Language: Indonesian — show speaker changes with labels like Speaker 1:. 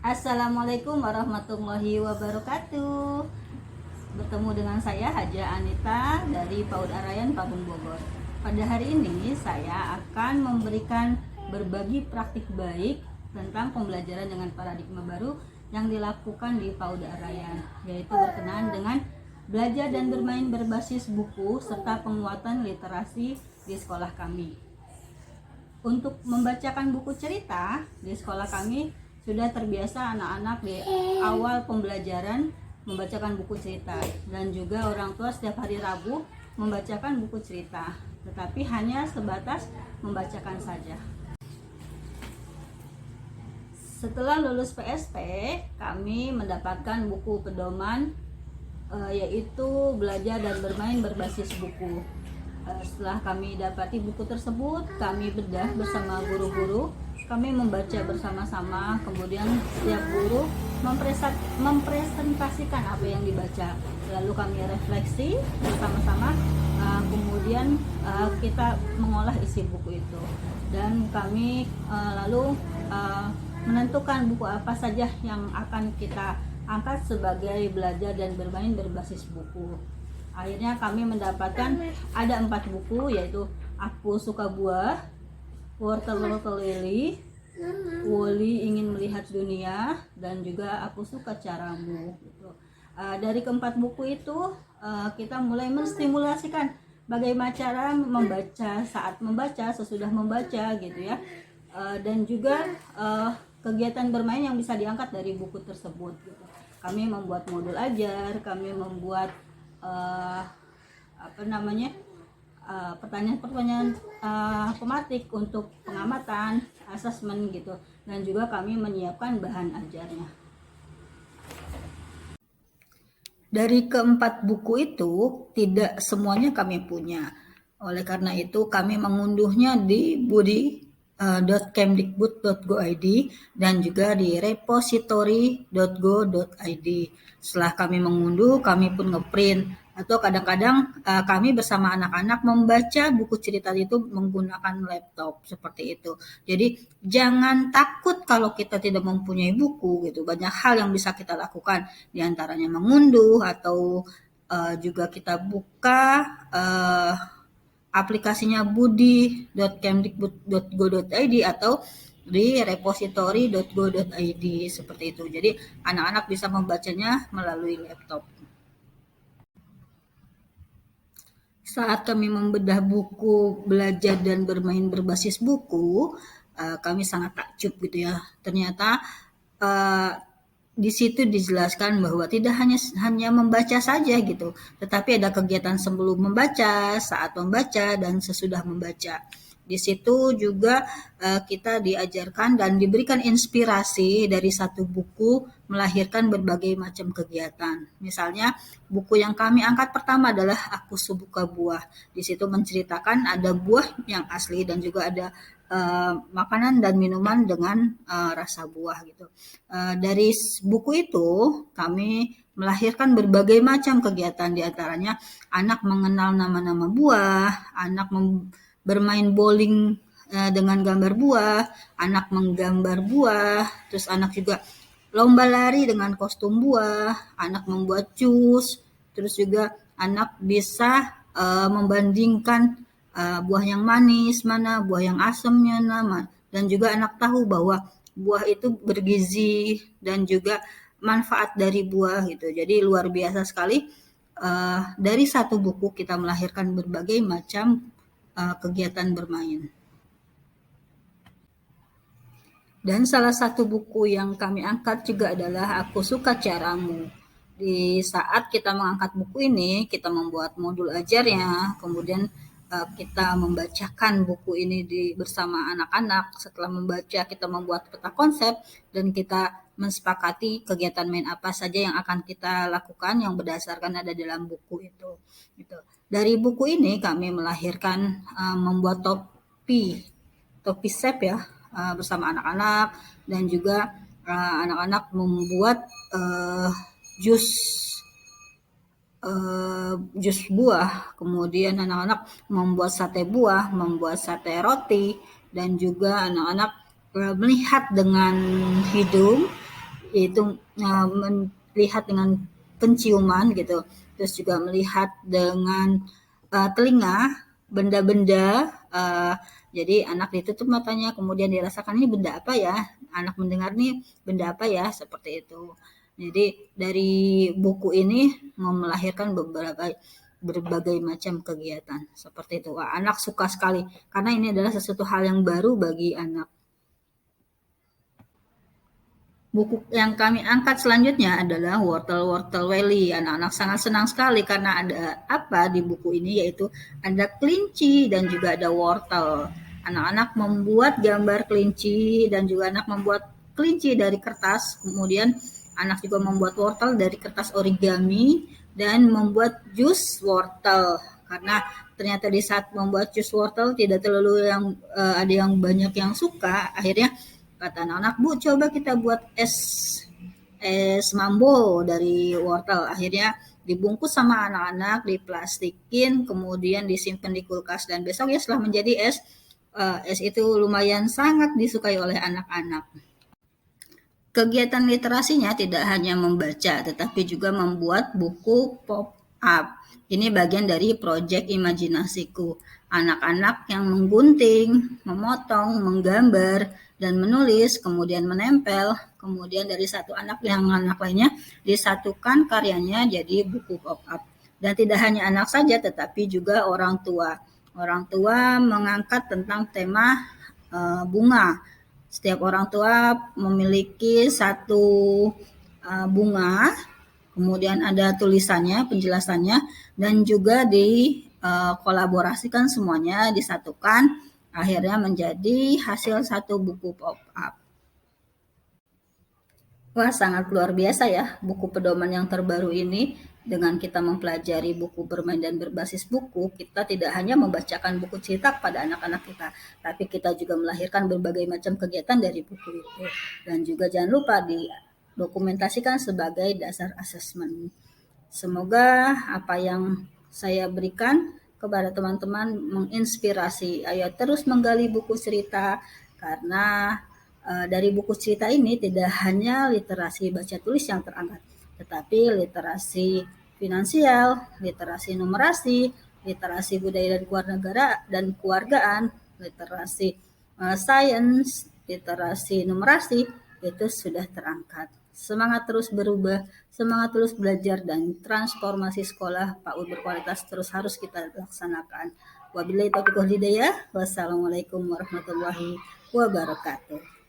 Speaker 1: Assalamualaikum warahmatullahi wabarakatuh. Bertemu dengan saya Haja Anita dari PAUD Arayan Parung Bogor. Pada hari ini saya akan memberikan berbagi praktik baik tentang pembelajaran dengan paradigma baru yang dilakukan di PAUD Arayan, yaitu berkenaan dengan belajar dan bermain berbasis buku serta penguatan literasi di sekolah kami. Untuk membacakan buku cerita di sekolah kami sudah terbiasa anak-anak di awal pembelajaran membacakan buku cerita, dan juga orang tua setiap hari Rabu membacakan buku cerita, tetapi hanya sebatas membacakan saja. Setelah lulus PSP, kami mendapatkan buku pedoman yaitu belajar dan bermain berbasis buku. Setelah kami dapati buku tersebut, kami bedah bersama guru-guru, kami membaca bersama-sama, kemudian setiap guru mempresentasikan apa yang dibaca, lalu kami refleksi bersama-sama, kemudian kita mengolah isi buku itu, dan kami lalu menentukan buku apa saja yang akan kita angkat sebagai belajar dan bermain berbasis buku. Akhirnya kami mendapatkan ada 4 buku, yaitu Aku Suka Buah, Wortel Lili, Woli Ingin Melihat Dunia, dan juga Aku Suka Caramu. Gitu. Dari keempat buku itu kita mulai menstimulasikan bagaimana cara membaca, saat membaca, sesudah membaca, gitu ya. Dan juga kegiatan bermain yang bisa diangkat dari buku tersebut. Gitu. Kami membuat modul ajar, kami membuat pertanyaan-pertanyaan pematik untuk pengamatan, asesmen gitu, dan juga kami menyiapkan bahan ajarnya. Dari keempat buku itu tidak semuanya kami punya. Oleh karena itu kami mengunduhnya di budi.kemdikbud.go.id dan juga di repository.go.id. Setelah kami mengunduh, kami pun ngeprint, atau kadang-kadang kami bersama anak-anak membaca buku cerita itu menggunakan laptop seperti itu. Jadi jangan takut kalau kita tidak mempunyai buku gitu. Banyak hal yang bisa kita lakukan, diantaranya mengunduh atau juga kita buka aplikasinya budi.kemdikbud.go.id atau di repository.go.id seperti itu. Jadi anak-anak bisa membacanya melalui laptop. Saat kami membedah buku belajar dan bermain berbasis buku, kami sangat takjub gitu ya. Ternyata di situ dijelaskan bahwa tidak hanya membaca saja gitu, tetapi ada kegiatan sebelum membaca, saat membaca, dan sesudah membaca. Di situ juga kita diajarkan dan diberikan inspirasi dari satu buku melahirkan berbagai macam kegiatan. Misalnya buku yang kami angkat pertama adalah Aku Suka Buah. Di situ menceritakan ada buah yang asli dan juga ada makanan dan minuman dengan rasa buah gitu. Dari buku itu kami melahirkan berbagai macam kegiatan, diantaranya anak mengenal nama-nama buah, anak bermain bowling dengan gambar buah, anak menggambar buah, terus anak juga lomba lari dengan kostum buah, anak membuat jus, terus juga anak bisa membandingkan buah yang manis mana, buah yang asamnya nama, dan juga anak tahu bahwa buah itu bergizi dan juga manfaat dari buah gitu. Jadi luar biasa sekali. Dari satu buku kita melahirkan berbagai macam kegiatan bermain. Dan salah satu buku yang kami angkat juga adalah Aku Suka Caramu. Di saat kita mengangkat buku ini, kita membuat modul ajarnya, kemudian kita membacakan buku ini bersama anak-anak. Setelah membaca, kita membuat peta konsep dan kita mensepakati kegiatan main apa saja yang akan kita lakukan yang berdasarkan ada dalam buku itu. Gitu. Dari buku ini kami melahirkan membuat topi sep ya, bersama anak-anak, dan juga anak-anak membuat jus buah, kemudian anak-anak membuat sate buah, membuat sate roti, dan juga anak-anak melihat dengan hidung yaitu melihat dengan penciuman gitu, terus juga melihat dengan telinga benda-benda, jadi anak ditutup matanya kemudian dirasakan ini benda apa ya, anak mendengar nih benda apa ya, seperti itu. Jadi dari buku ini melahirkan berbagai macam kegiatan seperti itu. Wah, anak suka sekali karena ini adalah sesuatu hal yang baru bagi anak. Buku yang kami angkat selanjutnya adalah Wortel-Wortel Weli. Anak-anak sangat senang sekali karena ada apa di buku ini, yaitu ada kelinci dan juga ada wortel. Anak-anak membuat gambar kelinci dan juga anak membuat kelinci dari kertas. Kemudian anak juga membuat wortel dari kertas origami dan membuat jus wortel. Karena ternyata di saat membuat jus wortel tidak terlalu ada yang banyak yang suka, akhirnya kata anak-anak, Bu, coba kita buat es mambo dari wortel. Akhirnya dibungkus sama anak-anak, diplastikin, kemudian disimpan di kulkas dan besok ya setelah menjadi es, es itu lumayan sangat disukai oleh anak-anak. Kegiatan literasinya tidak hanya membaca, tetapi juga membuat buku pop-up. Ini bagian dari proyek imajinasiku. Anak-anak yang menggunting, memotong, menggambar, dan menulis, kemudian menempel, kemudian dari satu anak yang anak lainnya disatukan karyanya jadi buku pop-up. Dan tidak hanya anak saja, tetapi juga orang tua. Orang tua mengangkat tentang tema bunga. Setiap orang tua memiliki satu bunga, kemudian ada tulisannya, penjelasannya, dan juga dikolaborasikan semuanya, disatukan, akhirnya menjadi hasil satu buku pop-up. Wah, sangat luar biasa ya buku pedoman yang terbaru ini. Dengan kita mempelajari buku bermain dan berbasis buku, kita tidak hanya membacakan buku cerita kepada anak-anak kita, tapi kita juga melahirkan berbagai macam kegiatan dari buku itu. Dan juga jangan lupa didokumentasikan sebagai dasar asesmen. Semoga apa yang saya berikan kepada teman-teman menginspirasi. Ayo terus menggali buku cerita karena dari buku cerita ini tidak hanya literasi baca tulis yang terangkat, tetapi literasi finansial, literasi numerasi, literasi budaya dan kewarganegara dan kewargaan, literasi sains, literasi numerasi itu sudah terangkat. Semangat terus berubah, semangat terus belajar dan transformasi sekolah PAUD berkualitas terus harus kita laksanakan. Wabillahi taufiq wal hidayah. Wassalamualaikum warahmatullahi wabarakatuh.